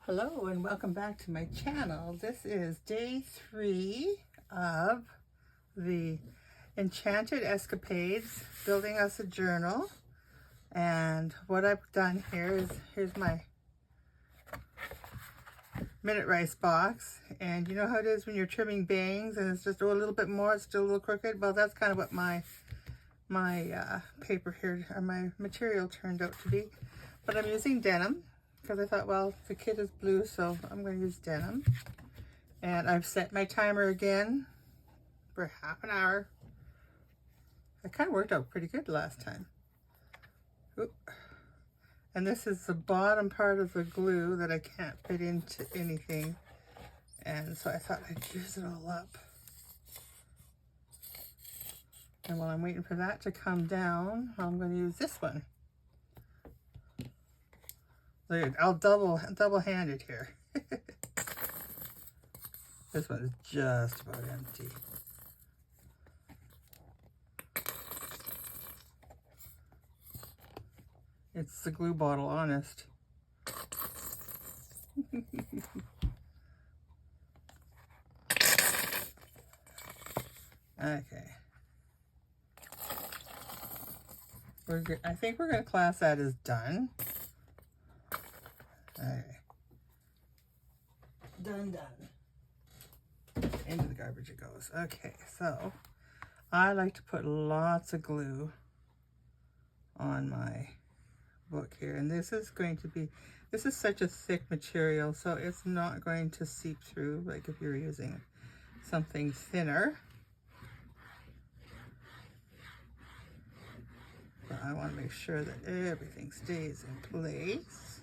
Hello and welcome back to my channel. This is day 3 of the Enchanted Escapades, building us a journal. And what I've done here is, here's my minute rice box. And you know how it is when you're trimming bangs and it's just a little bit more, it's still a little crooked? Well, that's kind of what my paper here, or my material turned out to be. But I'm using denim, because I thought, well, the kit is blue, so I'm going to use denim. And I've set my timer again for half an hour. It kind of worked out pretty good last time. Oop. And this is the bottom part of the glue that I can't fit into anything. And so I thought I'd use it all up. And while I'm waiting for that to come down, I'm going to use this one. I'll double-hand it here. This one is just about empty. It's the glue bottle, honest. Okay. I think we're going to class that as done. Okay. Done. Into the garbage it goes. Okay, so I like to put lots of glue on my book here. And this is such a thick material, so it's not going to seep through like if you're using something thinner. But I want to make sure that everything stays in place.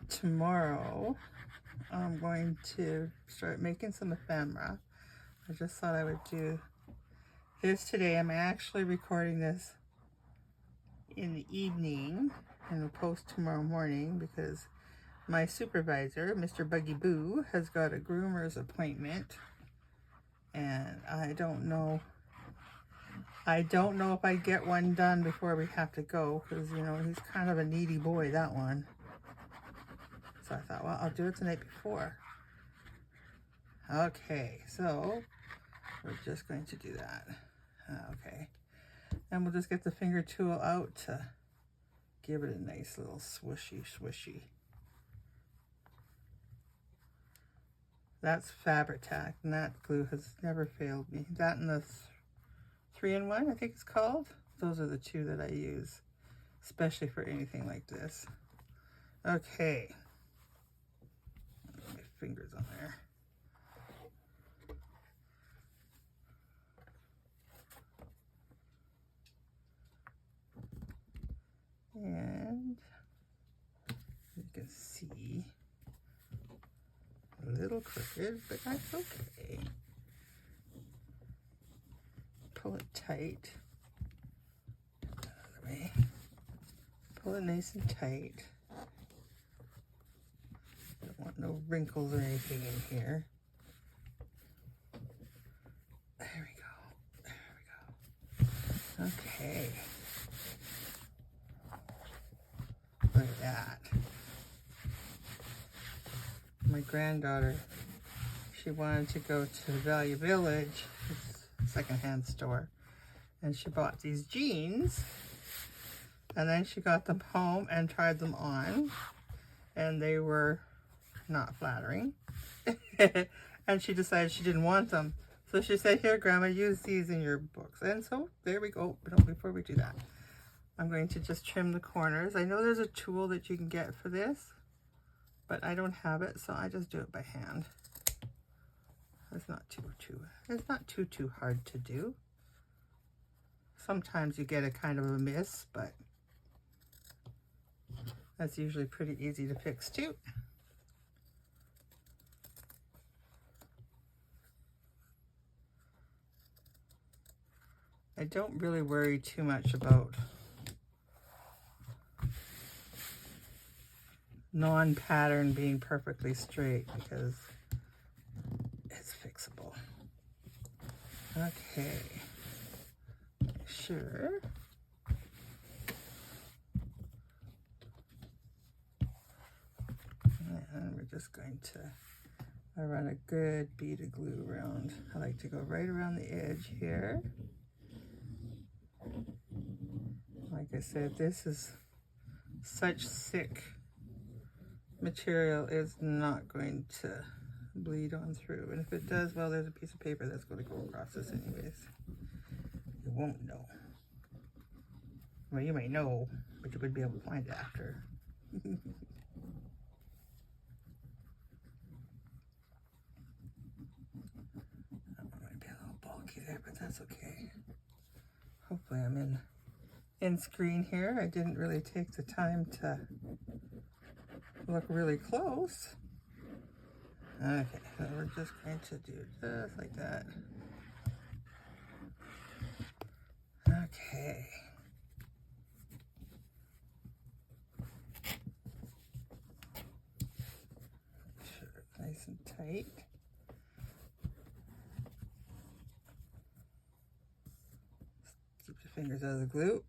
Tomorrow I'm going to start making some ephemera. I just thought I would do this today. I'm actually recording this in the evening and will post tomorrow morning because my supervisor, Mr. Buggy Boo, has got a groomer's appointment, and I don't know if I get one done before we have to go, because you know he's kind of a needy boy, that one. So I thought, well, I'll do it the night before. Okay, so we're just going to do that. Okay, and we'll just get the finger tool out to give it a nice little swishy. That's fabric tack, and that glue has never failed me. That and the 3-in-1, I think it's called. Those are the two that I use, especially for anything like this. Okay. My fingers on there. And you can see a little crooked, but that's okay. Pull it tight. Out of the way. Pull it nice and tight. Don't want no wrinkles or anything in here. There we go. Okay. Look at that. My granddaughter, she wanted to go to Value Village, it's a secondhand store, and she bought these jeans, and then she got them home and tried them on, and they were not flattering. And she decided she didn't want them. So she said, here, Grandma, use these in your books. And so there we go. But before we do that, I'm going to just trim the corners. I know there's a tool that you can get for this, but I don't have it, so I just do it by hand. It's not too hard to do. Sometimes you get a kind of a miss, but that's usually pretty easy to fix too. I don't really worry too much about non-pattern being perfectly straight because it's fixable. Okay, sure. And we're just going to run a good bead of glue around. I like to go right around the edge here. Like I said, this is such thick material, it's not going to bleed on through. And if it does, well, there's a piece of paper that's going to go across this anyways. You won't know. Well, you may know, but you wouldn't be able to find it after. Might be a little bulky there, but that's okay. Hopefully I'm in screen here. I didn't really take the time to look really close. Okay, so we're just going to do just like that. Okay. Sure, nice and tight. Keep your fingers out of the glue.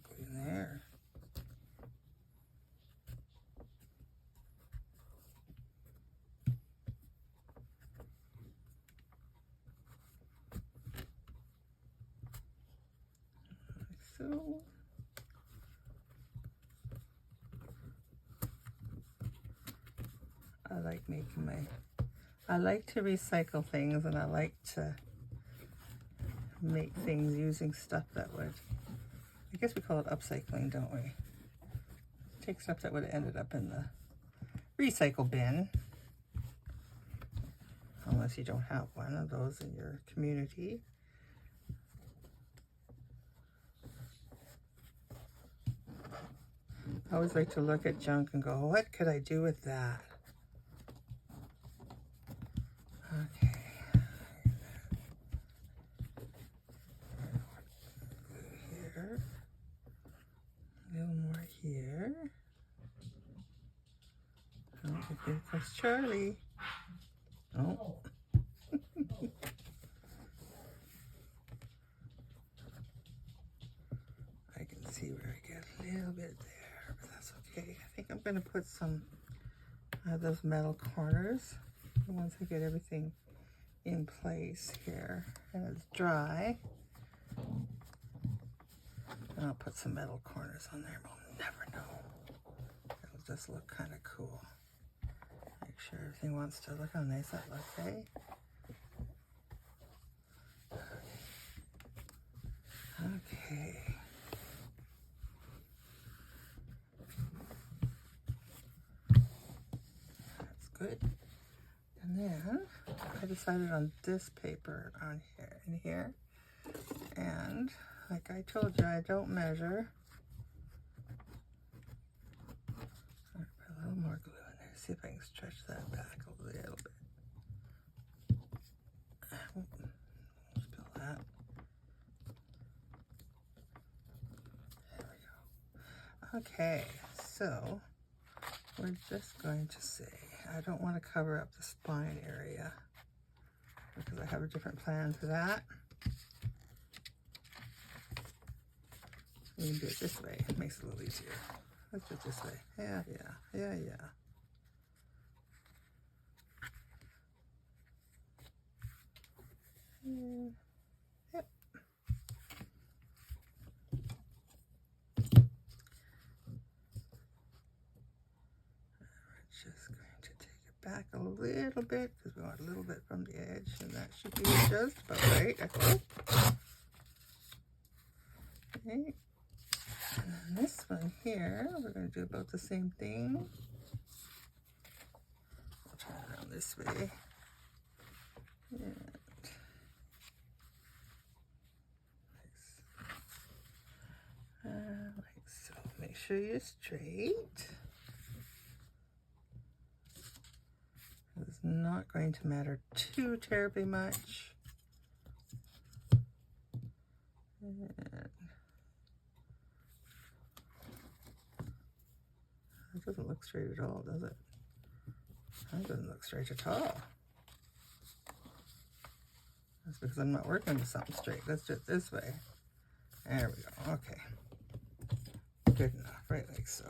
Glue in there. Like so. I like to recycle things, and I like to make things using stuff that would, I guess we call it upcycling, don't we? Take stuff that would have ended up in the recycle bin, unless you don't have one of those in your community. I always like to look at junk and go, what could I do with that? Okay. Here. A little more here. Oh, here comes Charlie. Oh. I can see where I get a little bit there, but that's okay. I think I'm going to put some of those metal corners once I get everything in place here and it's dry. And I'll put some metal corners on there. We'll never know. It'll just look kind of cool. Make sure everything wants to look how nice that looks, eh? Okay. That's good. And then I decided on this paper on here, in here. And like I told you, I don't measure. I'm gonna put a little more glue in there. See if I can stretch that back a little bit. Spill that. There we go. Okay, so we're just going to say, I don't want to cover up the spine area because I have a different plan for that. You can do it this way. It makes it a little easier. Let's do it this way. Yeah. Yep. We're just going to take it back a little bit because we want a little bit from the edge, and that should be just about right, I hope. Okay. And then this one here, we're going to do about the same thing. We'll turn it around this way. And like so. Make sure you're straight. There's not going to matter too terribly much. And it doesn't look straight at all, does it? That doesn't look straight at all. That's because I'm not working with something straight. Let's do it this way. There we go. Okay. Good enough, right like so.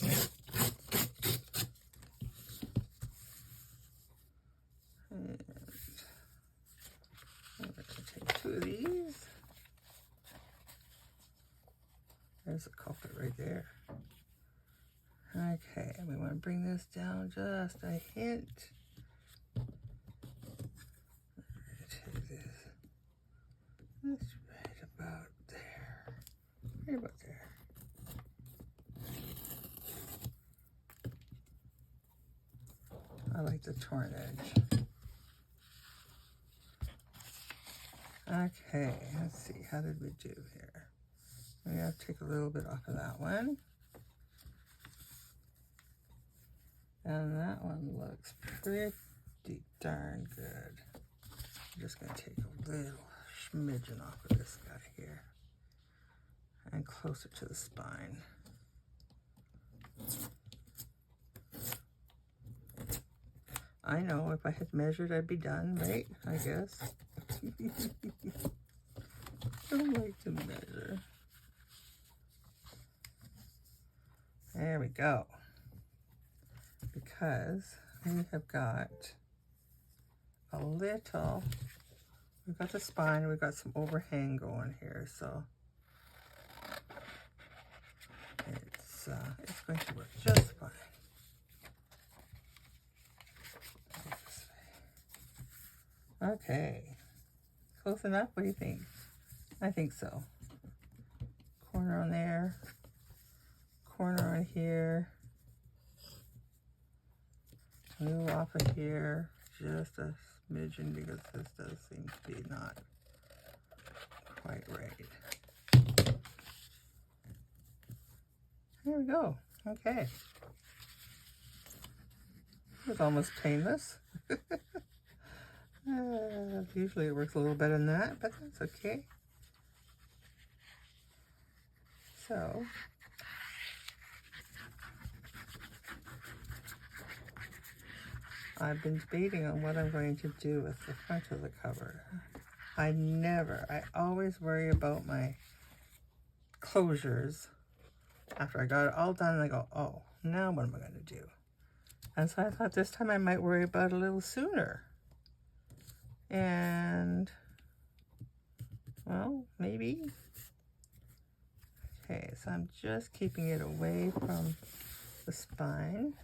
And I'm going to take 2 of these. There's a culprit right there. Okay, we want to bring this down just a hint. Take this. That's right about there. Right about there. I like the torn edge. Okay, let's see. How did we do here? We have to take a little bit off of that one. And that one looks pretty darn good. I'm just going to take a little smidgen off of this guy here and closer to the spine. I know if I had measured, I'd be done, right? I guess. I don't like to measure. There we go. Because we have got a little, we've got the spine, we've got some overhang going here, so it's going to work just fine. Okay, close enough? What do you think? I think so. Corner on there, corner on here, a little off of here, just a smidgen because this does seem to be not quite right. There we go. Okay. It was almost painless. Usually it works a little better than that, but that's okay. So, I've been debating on what I'm going to do with the front of the cover. I always worry about my closures after I got it all done, and I go, oh, now what am I going to do? And so I thought this time I might worry about it a little sooner. And, well, maybe. Okay, so I'm just keeping it away from the spine,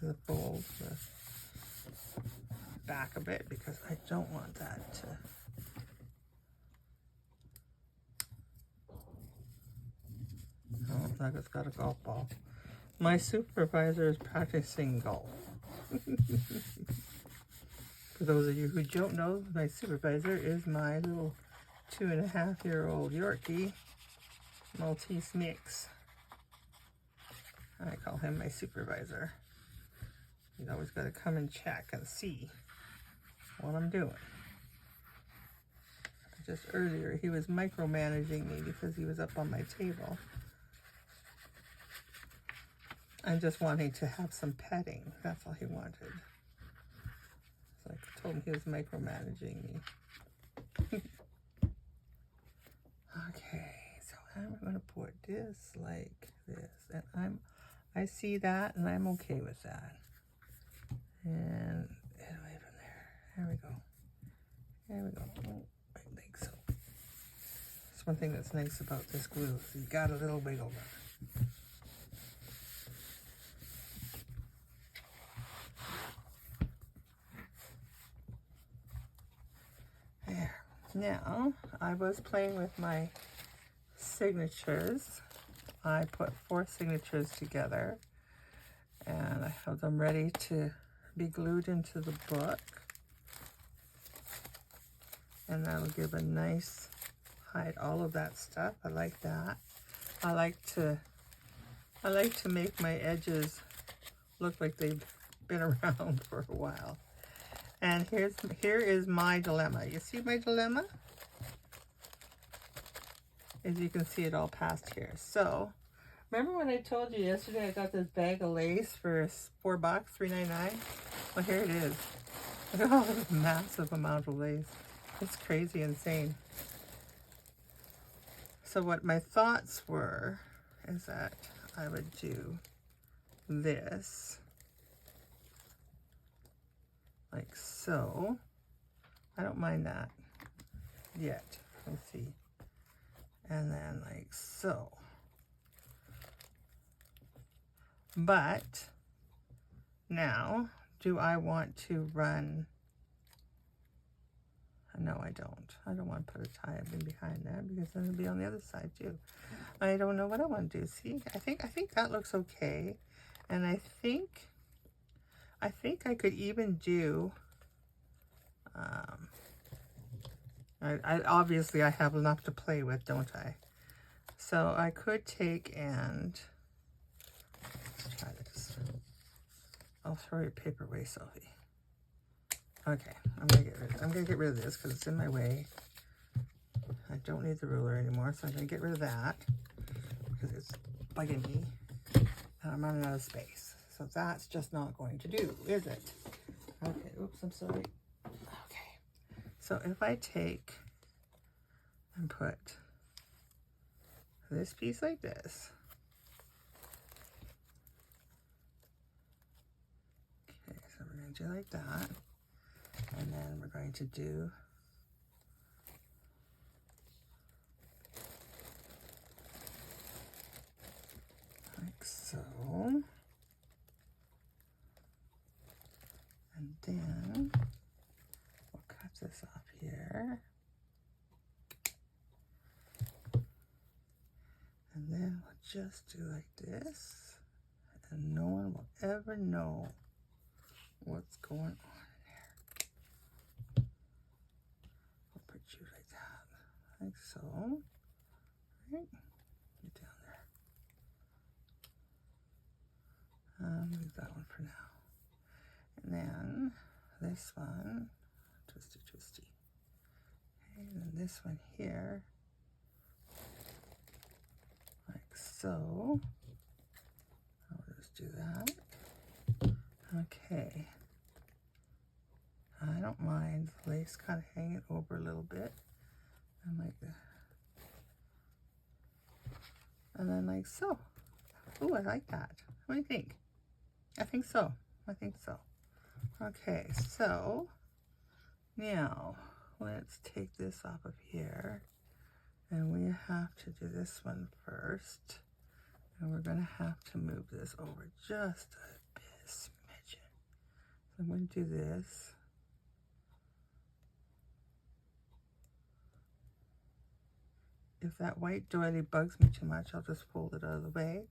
the fold, the back of it, because I don't want that to like it's got a golf ball. My supervisor is practicing golf. For those of you who don't know, my supervisor is my little 2.5-year-old Yorkie Maltese mix. I call him my supervisor. He's always got to come and check and see what I'm doing. Just earlier, he was micromanaging me because he was up on my table. I'm just wanting to have some petting. That's all he wanted. So I told him he was micromanaging me. Okay, so I'm going to put this like this. And I see that and I'm okay with that. And away from there. There we go. There we go. Oh, I think so. That's one thing that's nice about this glue. So you got a little wiggle room. There. Now, I was playing with my signatures. I put 4 signatures together and I have them ready to be glued into the book. And that'll give a nice, hide all of that stuff. I like that. I like to make my edges look like they've been around for a while. And here is my dilemma. You see my dilemma? As you can see it all past here. So, remember when I told you yesterday I got this bag of lace for $4, $3.99? Well, here it is. Look at all this massive amount of lace. It's crazy insane. So what my thoughts were is that I would do this like so. I don't mind that yet. Let's see. And then like so. But now, do I want to run? No, I don't. I don't want to put a tie up in behind that because then it'll be on the other side too. I don't know what I want to do. See, I think that looks okay. And I think I could even do, I obviously I have enough to play with, don't I? So I could take and, let's try this. I'll throw your paper away, Sophie. Okay, I'm gonna get rid of this because it's in my way. I don't need the ruler anymore, so I'm gonna get rid of that because it's bugging me. And I'm running out of space. So that's just not going to do, is it? Okay, oops, I'm sorry. Okay, so if I take and put this piece like this. Okay, so we're gonna do like that. And then we're going to do like so. And then we'll cut this off here. And then we'll just do like this. And no one will ever know what's going on. Like that, like so. Right, get down there. Leave that one for now. And then this one, twisty, twisty. Okay, and then this one here, like so. I'll just do that. Okay. I don't mind the lace kind of hanging over a little bit. And like that. And then like so. Oh, I like that. What do you think? I think so. I think so. Okay, so now let's take this off of here. And we have to do this one first. And we're going to have to move this over just a bit, a smidgen. So I'm going to do this. If that white doily bugs me too much, I'll just fold it out of the way,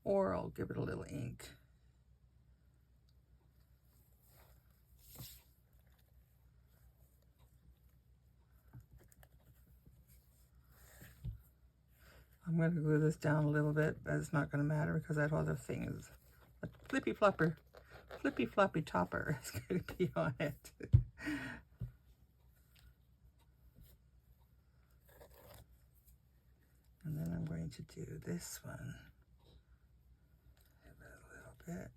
or I'll give it a little ink. I'm going to glue this down a little bit, but it's not going to matter because I have other things. A flippy floppy topper is going to be on it. And then I'm going to do this one. Give it a little bit.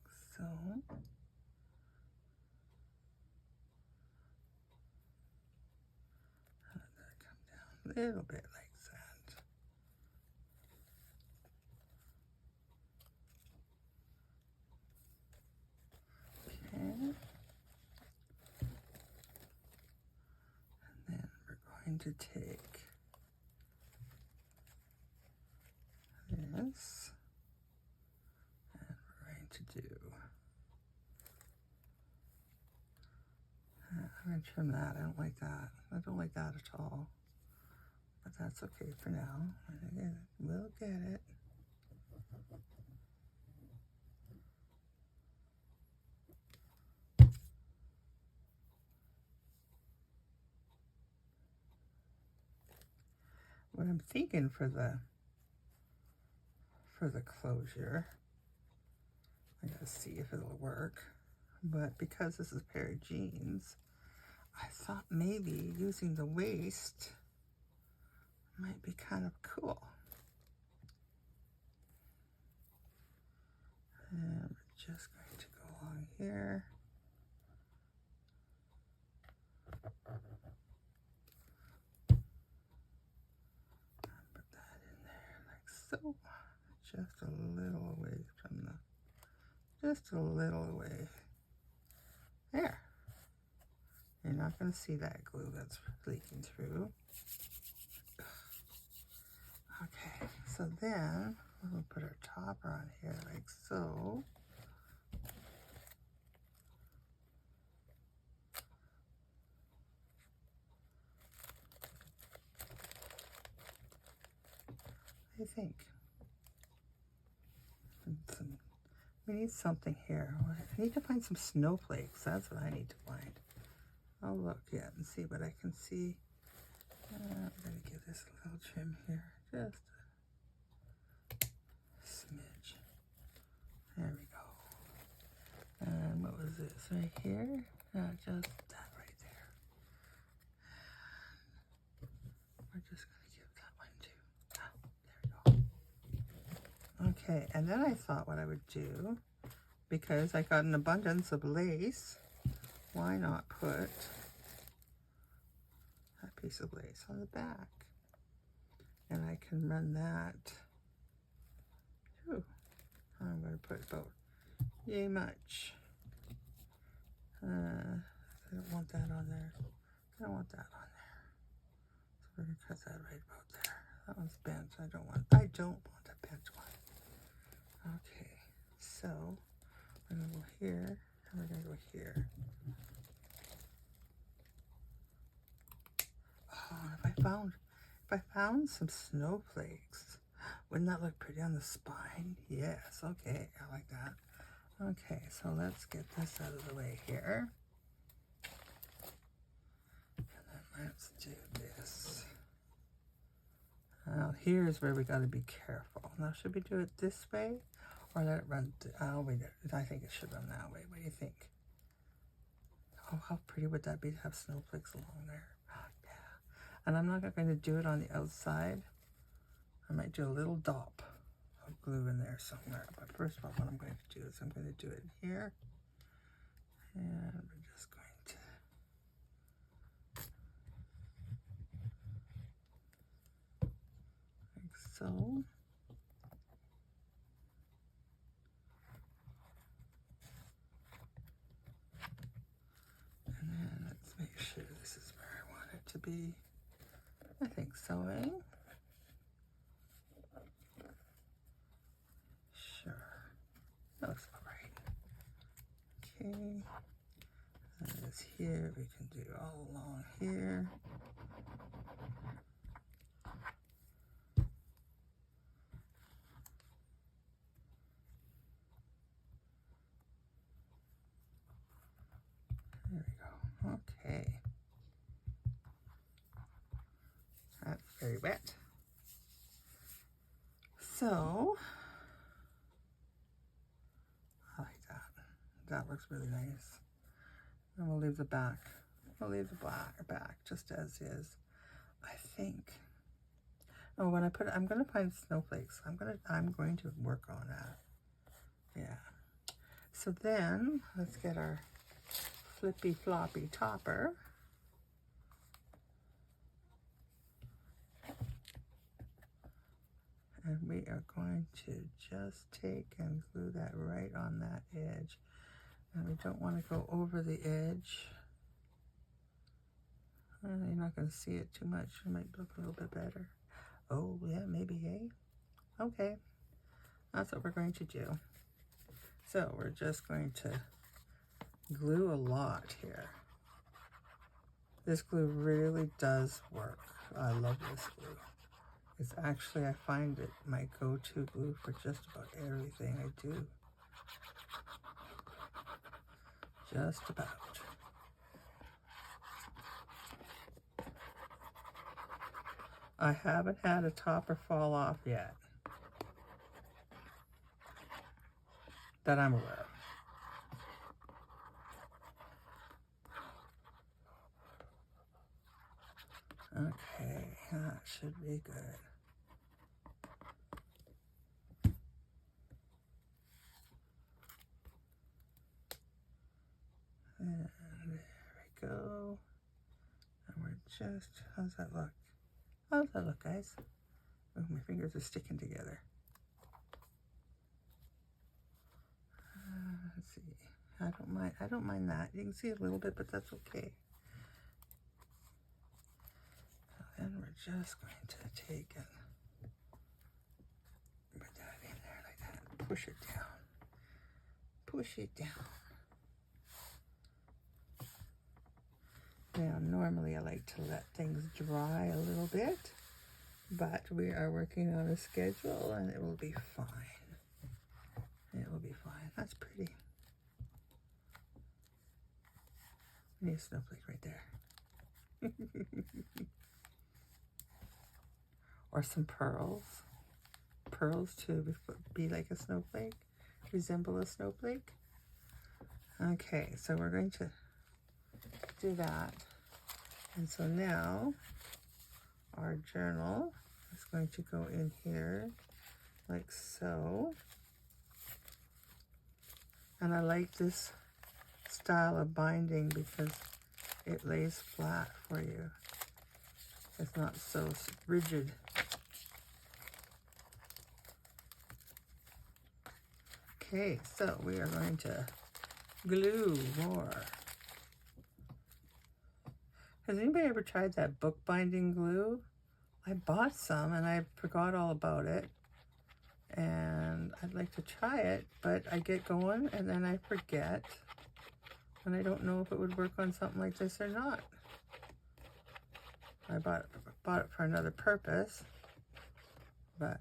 Like so. Let that come down a little bit like that. Okay. And then we're going to take this, and we're going to do, I'm going to trim that. I don't like that. I don't like that at all. But that's okay for now. We'll get it. what I'm thinking for the closure. I gotta see if it'll work. But because this is a pair of jeans, I thought maybe using the waist might be kind of cool. And we're just going to go along here. Put that in there like so. Just a little away from just a little away. There. You're not going to see that glue that's leaking through. Okay, so then we'll put our topper on here like so. What do you think? We need something here. I need to find some snowflakes. That's what I need to find. I'll look yet and see what I can see. I'm going to give this a little trim here. Just a smidge. There we go. And what was this right here? Just that right there. We're just going to give that one too. There we go. Okay, and then I thought what I would do, because I got an abundance of lace, why not put that piece of lace on the back? And I can run that. Ooh, I'm going to put about yay much. I don't want that on there. I don't want that on there. So we're going to cut that right about there. That one's bent. I don't want a bent one. Okay, so we're going to go here, and we're going to go here. Oh, if I found some snowflakes, wouldn't that look pretty on the spine? Yes, okay, I like that. Okay, so let's get this out of the way here. And then let's do this. Now here's where we got to be careful. Now should we do it this way or let it run? I think it should run that way. What do you think? Oh, how pretty would that be to have snowflakes along there? Yeah. And I'm not going to do it on the outside. I might do a little dop of glue in there somewhere. But first of all, what I'm going to do is I'm going to do it here. And we're just going to like so. And then let's make sure this is where I want it to be. I think sewing. Sure. That looks about right. Okay. And this here, we can do all along here. There we go. Okay. That's very wet. So, I like that. That looks really nice. And we'll leave the back. We'll leave the back just as is. I think. Oh, when I put it, I'm going to find snowflakes. I'm going to work on that. Yeah. So then let's get our flippy floppy topper. And we are going to just take and glue that right on that edge. And we don't want to go over the edge. You're not going to see it too much. It might look a little bit better. Oh, yeah, maybe, eh? Okay. That's what we're going to do. So we're just going to glue a lot here. This glue really does work. I love this glue. It's actually, I find it my go-to glue for just about everything I do. Just about. I haven't had a topper fall off yet that I'm aware of. Okay, that should be good. And there we go. And we're just, how's that look? How's that look, guys? Oh, my fingers are sticking together. Let's see. I don't mind that. You can see a little bit, but that's okay. So then we're just going to take and put that in there like that. Push it down. Push it down. Now, normally I like to let things dry a little bit, but we are working on a schedule and it will be fine. It will be fine. That's pretty. I need a snowflake right there. Or some pearls. Pearls to be like a snowflake, resemble a snowflake. Okay, so we're going to do that. And so now our journal is going to go in here like so. And I like this style of binding because it lays flat for you. It's not so rigid. Okay, so we are going to glue more. Has anybody ever tried that bookbinding glue? I bought some and I forgot all about it. And I'd like to try it, but I get going and then I forget. And I don't know if it would work on something like this or not. I bought it for another purpose, but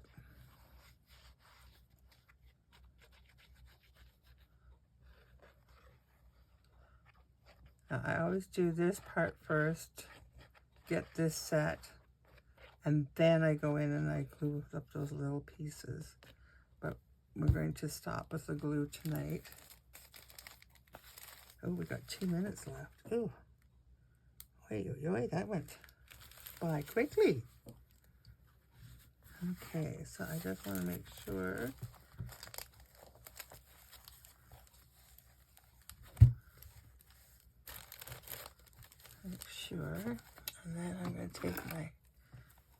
now, I always do this part first, get this set, and then I go in and I glue up those little pieces. But we're going to stop with the glue tonight. Oh, we got 2 minutes left. Oh, wait, that went by quickly. Okay, so I just want to make sure. And then I'm going to take my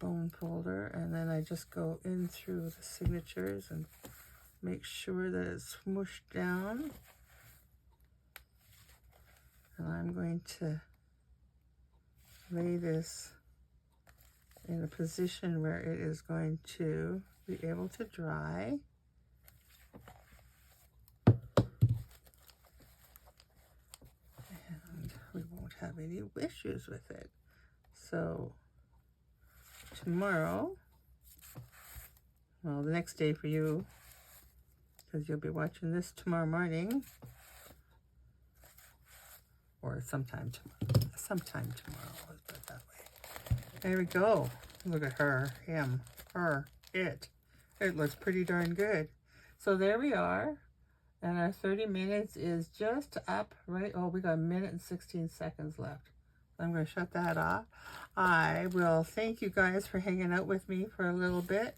bone folder and then I just go in through the signatures and make sure that it's smooshed down. And I'm going to lay this in a position where it is going to be able to dry. And we won't have any issues with it. So tomorrow, well, the next day for you, because you'll be watching this tomorrow morning, or sometime tomorrow. Let's put it that way. There we go. Look at her, him, her, it. It looks pretty darn good. So there we are. And our 30 minutes is just up, right? Oh, we got 1 minute and 16 seconds left. I'm going to shut that off. I will thank you guys for hanging out with me for a little bit.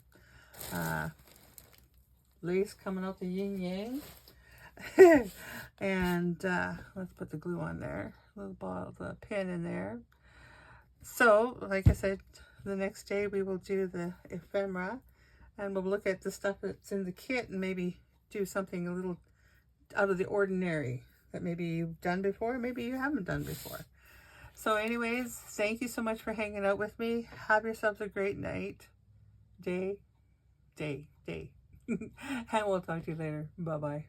Lace coming out the yin yang. And let's put the glue on there. A little ball of the pin in there. So, like I said, the next day we will do the ephemera. And we'll look at the stuff that's in the kit and maybe do something a little out of the ordinary that maybe you've done before, maybe you haven't done before. So anyways, thank you so much for hanging out with me. Have yourselves a great night, day. And we'll talk to you later. Bye-bye.